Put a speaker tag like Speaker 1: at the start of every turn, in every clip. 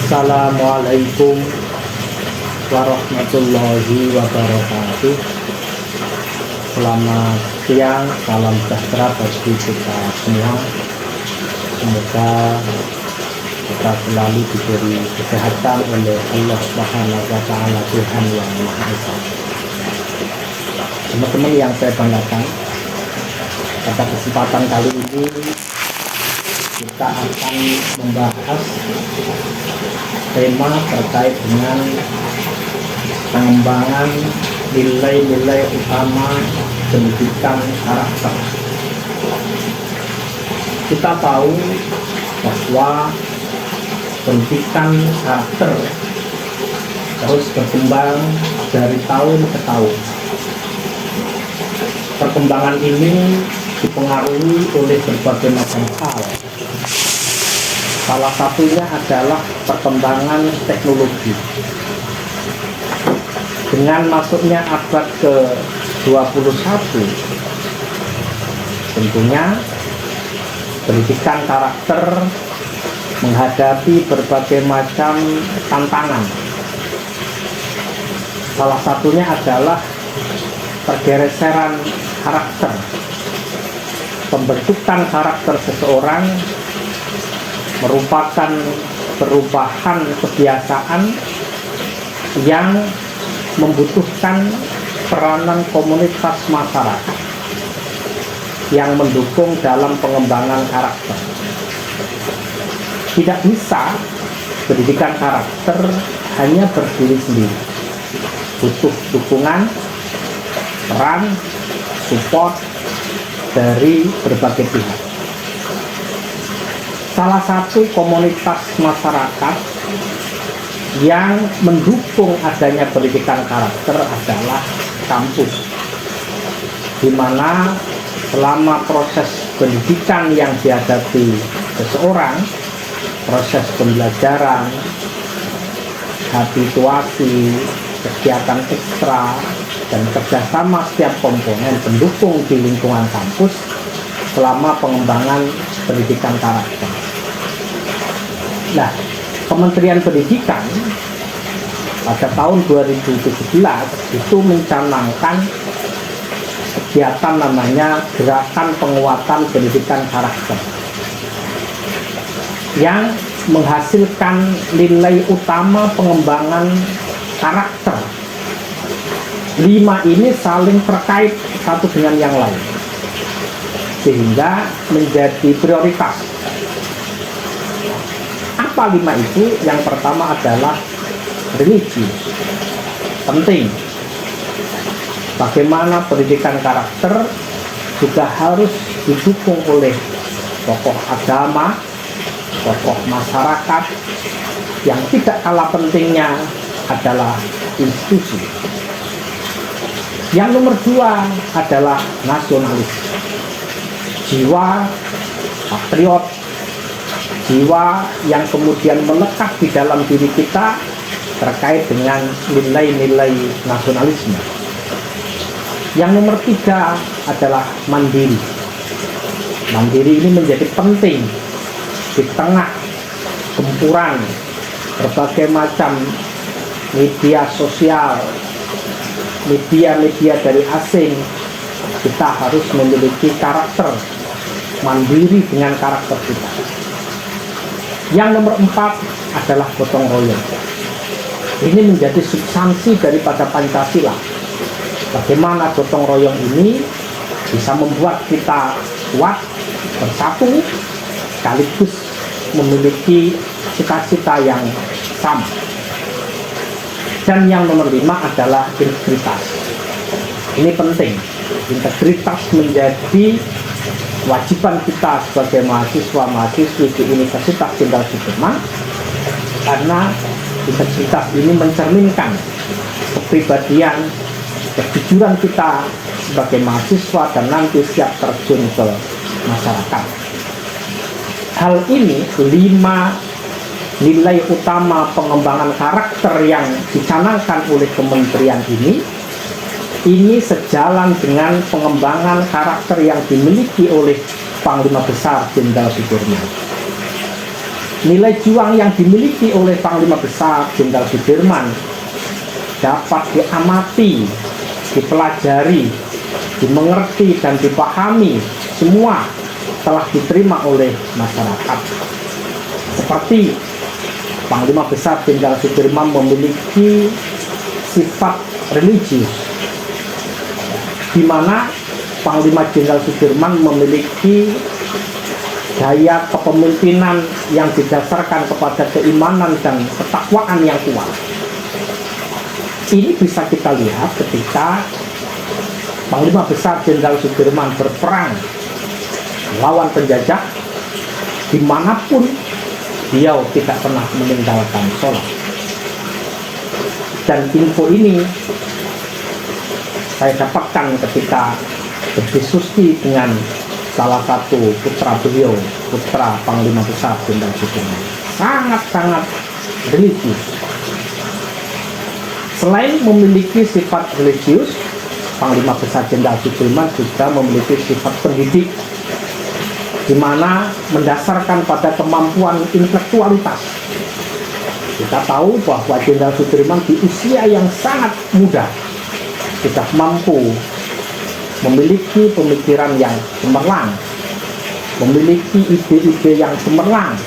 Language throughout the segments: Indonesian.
Speaker 1: Assalamualaikum warahmatullahi wabarakatuh. Selamat siang, salam sejahtera bagi kita semua. Semoga kita selalu diberi kesehatan oleh Allah Subhanahu wa Ta'ala, Tuhan yang Maha Esa. Teman-teman yang saya banggakan, pada kesempatan kali ini kita akan membahas tema terkait dengan pengembangan nilai-nilai utama pendidikan karakter. Kita tahu bahwa pendidikan karakter terus berkembang dari tahun ke tahun. Perkembangan ini dipengaruhi oleh berbagai macam hal. Salah satunya adalah perkembangan teknologi. Dengan masuknya abad ke-21, tentunya pendidikan karakter menghadapi berbagai macam tantangan. Salah satunya adalah pergeseran karakter. Pembentukan karakter seseorang merupakan perubahan kebiasaan yang membutuhkan peranan komunitas masyarakat yang mendukung dalam pengembangan karakter. Tidak bisa pendidikan karakter hanya berdiri sendiri. Butuh dukungan, peran, support dari berbagai pihak. Salah satu komunitas masyarakat yang mendukung adanya pendidikan karakter adalah kampus, di mana selama proses pendidikan yang dihadapi seseorang, proses pembelajaran, habituasi, kegiatan ekstra, dan kerjasama setiap komponen pendukung di lingkungan kampus selama pengembangan pendidikan karakter. Nah, Kementerian Pendidikan pada tahun 2017 itu mencanangkan kegiatan namanya Gerakan Penguatan Pendidikan Karakter yang menghasilkan nilai utama pengembangan karakter. 5 ini saling terkait satu dengan yang lain sehingga menjadi prioritas. Apa 5 itu? Yang pertama adalah religius, penting. Bagaimana pendidikan karakter juga harus didukung oleh tokoh agama, tokoh masyarakat. Yang tidak kalah pentingnya adalah institusi. Yang nomor 2 adalah nasionalis, jiwa patriot, jiwa yang kemudian melekat di dalam diri kita terkait dengan nilai-nilai nasionalisme. Yang nomor 3 adalah mandiri. Mandiri ini menjadi penting di tengah gempuran berbagai macam media sosial, media-media dari asing. Kita harus memiliki karakter mandiri dengan karakter kita. Yang nomor 4 adalah gotong royong. Ini menjadi substansi daripada Pancasila. Bagaimana gotong royong ini bisa membuat kita kuat, bersatu, sekaligus memiliki cita-cita yang sama. Dan yang nomor 5 adalah integritas. Ini penting. Integritas menjadi kewajiban kita sebagai mahasiswa-mahasiswi di Universitas Jenderal Sudirman, karena integritas ini mencerminkan kepribadian, kejujuran kita sebagai mahasiswa dan nanti siap terjun ke masyarakat. Hal ini 5 nilai utama pengembangan karakter yang dicanangkan oleh kementerian ini sejalan dengan pengembangan karakter yang dimiliki oleh Panglima Besar Jenderal Sudirman. nilai juang yang dimiliki oleh Panglima Besar Jenderal Sudirman dapat diamati, dipelajari, dimengerti dan dipahami semua telah diterima oleh masyarakat. Seperti Panglima Besar Jenderal Sudirman memiliki sifat religius, di mana Panglima Jenderal Sudirman memiliki gaya kepemimpinan yang didasarkan kepada keimanan dan ketakwaan yang kuat. Ini bisa kita lihat ketika Panglima Besar Jenderal Sudirman berperang melawan penjajah, dimanapun beliau tidak pernah meninggalkan sholat. Dan info ini saya dapatkan ketika berdiskusi dengan salah satu putra beliau, putra Panglima Besar Jenderal Sudirman, sangat-sangat religius. Selain memiliki sifat religius, Panglima Besar Jenderal Sudirman juga memiliki sifat pendidik, di mana mendasarkan pada kemampuan intelektualitas. Kita tahu bahwa Jenderal Sudirman di usia yang sangat muda sudah mampu memiliki pemikiran yang cemerlang, memiliki ide-ide yang cemerlang,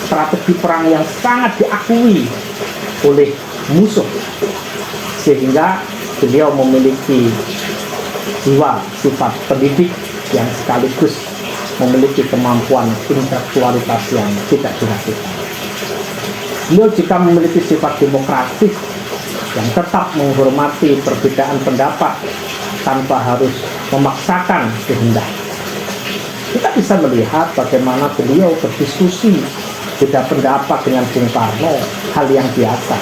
Speaker 1: strategi perang yang sangat diakui oleh musuh, sehingga beliau memiliki jiwa sifat pendidik yang sekaligus memiliki kemampuan intelektualitas yang tidak diragukan. Beliau juga memiliki sifat demokratis yang tetap menghormati perbedaan pendapat tanpa harus memaksakan kehendak. Kita bisa melihat bagaimana beliau berdiskusi beda pendapat dengan Bung Karno, hal yang biasa.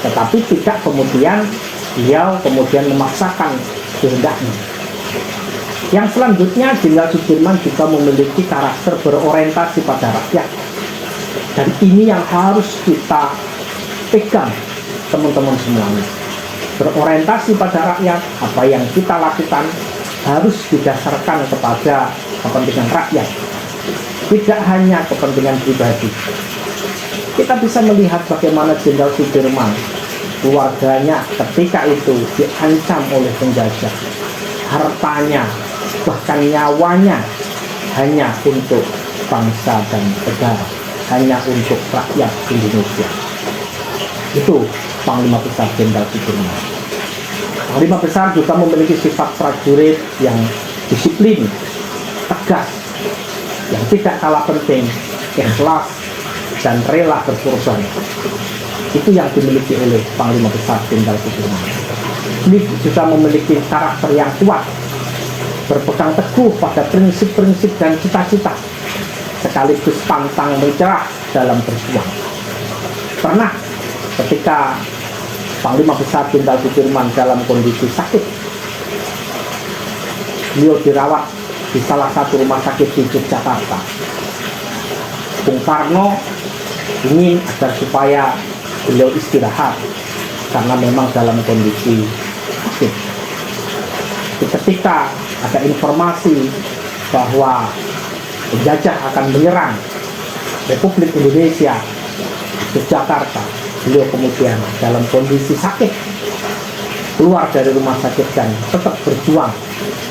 Speaker 1: Tetapi tidak kemudian beliau memaksakan kehendaknya. Yang selanjutnya, Jenderal Sudirman juga memiliki karakter berorientasi pada rakyat. Dan ini yang harus kita pegang, teman-teman semuanya. Berorientasi pada rakyat, apa yang kita lakukan harus didasarkan kepada kepentingan rakyat, tidak hanya kepentingan pribadi. Kita bisa melihat bagaimana Jenderal Sudirman, keluarganya ketika itu diancam oleh penjajah, hartanya bahkan nyawanya hanya untuk bangsa dan negara, hanya untuk rakyat Indonesia. Itu Panglima Besar Jenderal Sudirman. Panglima Besar juga memiliki sifat prajurit yang disiplin, tegas, yang tidak kalah penting, ikhlas, dan rela berkorban. Itu yang dimiliki oleh Panglima Besar Jenderal Sudirman. Ini juga memiliki karakter yang kuat, berpegang teguh pada prinsip-prinsip dan cita-cita, sekaligus pantang menyerah dalam berjuang. Pernah ketika Panglima Besar Jenderal Sudirman dalam kondisi sakit, beliau dirawat di salah satu rumah sakit di Yogyakarta. Bung Karno ingin agar supaya beliau istirahat karena memang dalam kondisi sakit. Ketika ada informasi bahwa penjajah akan menyerang Republik Indonesia di Jakarta, beliau kemudian dalam kondisi sakit keluar dari rumah sakit dan tetap berjuang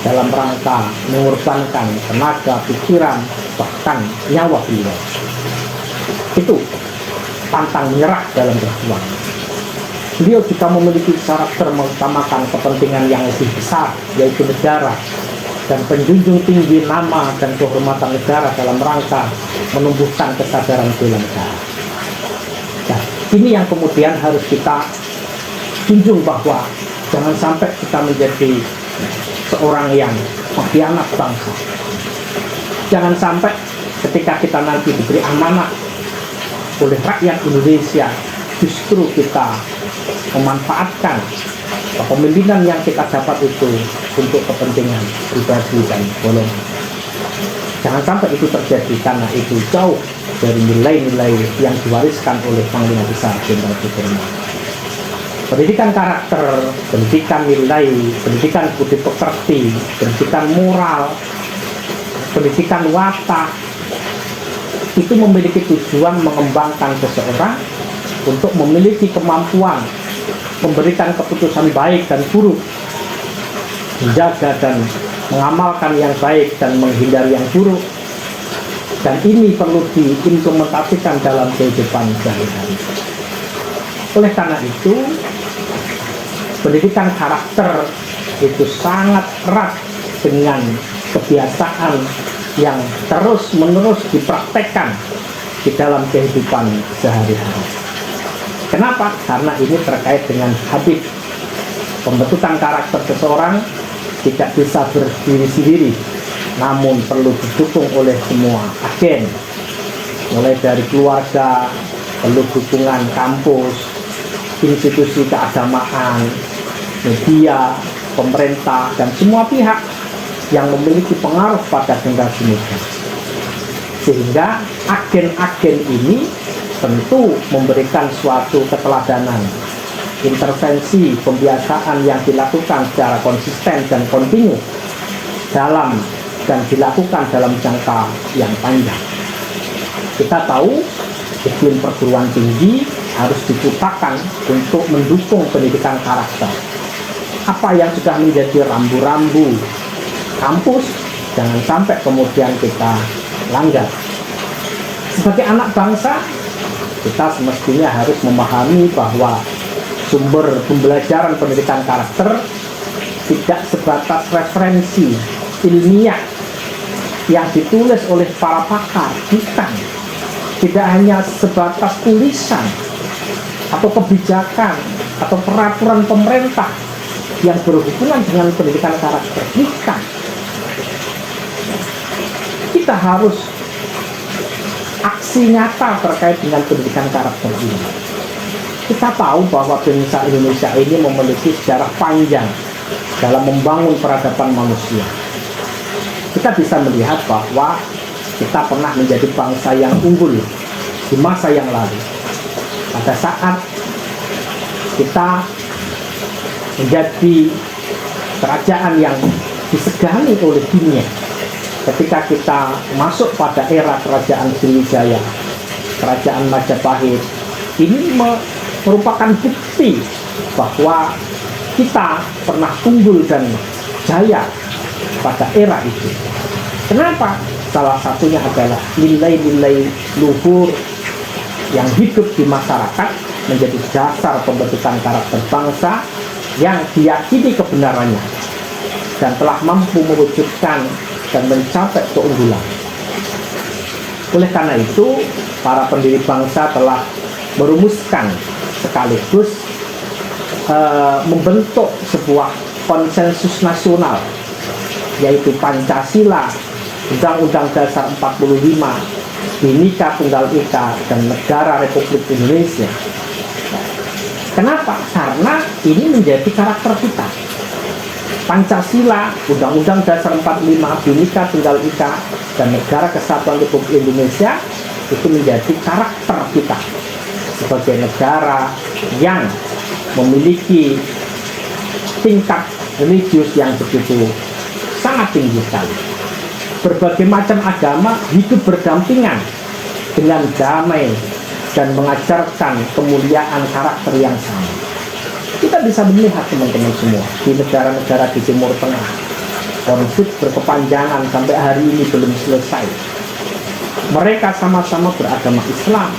Speaker 1: dalam rangka mengorbankan tenaga, pikiran, bahkan nyawa beliau. Itu pantang menyerah dalam berjuang. Beliau juga memiliki karakter mengutamakan kepentingan yang lebih besar, yaitu negara, dan menjunjung tinggi nama dan kehormatan negara dalam rangka menumbuhkan kesadaran bela negara. Nah, ini yang kemudian harus kita junjung, bahwa jangan sampai kita menjadi seorang yang pengkhianat bangsa. Jangan sampai ketika kita nanti diberi amanah oleh rakyat Indonesia, justru kita memanfaatkan kepemimpinan yang kita dapat itu untuk kepentingan pribadi dan golongan. Jangan sampai itu terjadi, karena itu jauh dari nilai-nilai yang diwariskan oleh Panglima Besar Jenderal Sudirman. Pendidikan karakter, pendidikan nilai, pendidikan budi pekerti, pendidikan moral, pendidikan watak, itu memiliki tujuan mengembangkan seseorang untuk memiliki kemampuan memberikan keputusan baik dan buruk, menjaga dan mengamalkan yang baik dan menghindari yang buruk. Dan ini perlu diimplementasikan dalam kehidupan sehari-hari. Oleh karena itu, pendidikan karakter itu sangat erat dengan kebiasaan yang terus-menerus dipraktekkan di dalam kehidupan sehari-hari. Kenapa? Karena ini terkait dengan habit. Pembentukan karakter seseorang tidak bisa berdiri sendiri, namun perlu didukung oleh semua agen, mulai dari keluarga, perlu dukungan kampus, institusi keagamaan, media, pemerintah, dan semua pihak yang memiliki pengaruh pada generasi muda. Sehingga agen-agen ini tentu memberikan suatu keteladanan, intervensi, pembiasaan yang dilakukan secara konsisten dan kontinu dan dilakukan dalam jangka yang panjang. Kita tahu iklim perguruan tinggi harus diciptakan untuk mendukung pendidikan karakter. Apa yang sudah menjadi rambu-rambu kampus jangan sampai kemudian kita langgar. Sebagai anak bangsa, kita semestinya harus memahami bahwa sumber pembelajaran pendidikan karakter tidak sebatas referensi ilmiah yang ditulis oleh para pakar, bukan. Tidak hanya sebatas tulisan atau kebijakan atau peraturan pemerintah yang berhubungan dengan pendidikan karakter, bukan. Kita harus aksi nyata terkait dengan pendidikan karakter ini. Kita tahu bahwa bangsa Indonesia ini memiliki sejarah panjang dalam membangun peradaban manusia. Kita bisa melihat bahwa kita pernah menjadi bangsa yang unggul di masa yang lalu. Pada saat kita menjadi kerajaan yang disegani oleh dunia, ketika kita masuk pada era kerajaan Sriwijaya, kerajaan Majapahit, ini merupakan bukti bahwa kita pernah unggul dan jaya pada era itu. Kenapa? Salah satunya adalah nilai-nilai luhur yang hidup di masyarakat menjadi dasar pembentukan karakter bangsa yang diyakini kebenarannya dan telah mampu mewujudkan dan mencapai keunggulan. Oleh karena itu, para pendiri bangsa telah merumuskan sekaligus membentuk sebuah konsensus nasional, yaitu Pancasila, Undang-Undang Dasar 45, Bhinneka Tunggal Ika, dan Negara Republik Indonesia. Kenapa? Karena ini menjadi karakter kita. Pancasila, Undang-Undang Dasar 45, Bhinneka Tunggal Ika, dan Negara Kesatuan Republik Indonesia itu menjadi karakter kita sebagai negara yang memiliki tingkat religius yang begitu sangat tinggi sekali. Berbagai macam agama hidup berdampingan dengan damai dan mengajarkan kemuliaan karakter yang sama. Kita bisa melihat teman-teman semua di negara-negara di Timur Tengah, konflik berkepanjangan sampai hari ini belum selesai. Mereka sama-sama beragama Islam,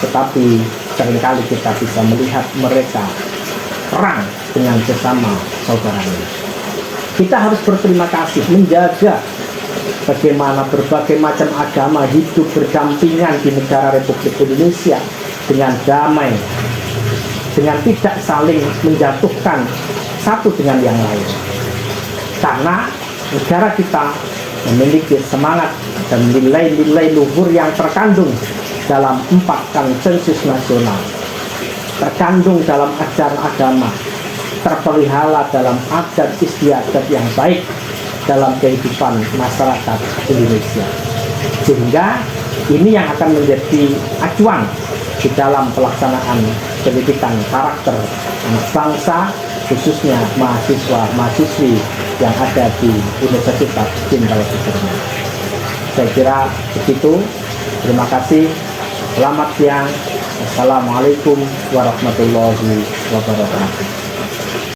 Speaker 1: tetapi seringkali kita bisa melihat mereka perang dengan sesama saudaranya. Kita harus berterima kasih, menjaga bagaimana berbagai macam agama hidup berdampingan di negara Republik Indonesia dengan damai, dengan tidak saling menjatuhkan satu dengan yang lain. Karena negara kita memiliki semangat dan nilai-nilai luhur yang terkandung dalam 4 konsensus nasional, terkandung dalam ajaran agama, terpelihara dalam adat istiadat yang baik dalam kehidupan masyarakat Indonesia. Sehingga ini yang akan menjadi acuan di dalam pelaksanaan pendidikan karakter anak bangsa, khususnya mahasiswa-mahasiswi yang ada di Universitas Jenderal Sudirman. Saya kira begitu Terima kasih. Selamat siang. Assalamualaikum warahmatullahi wabarakatuh.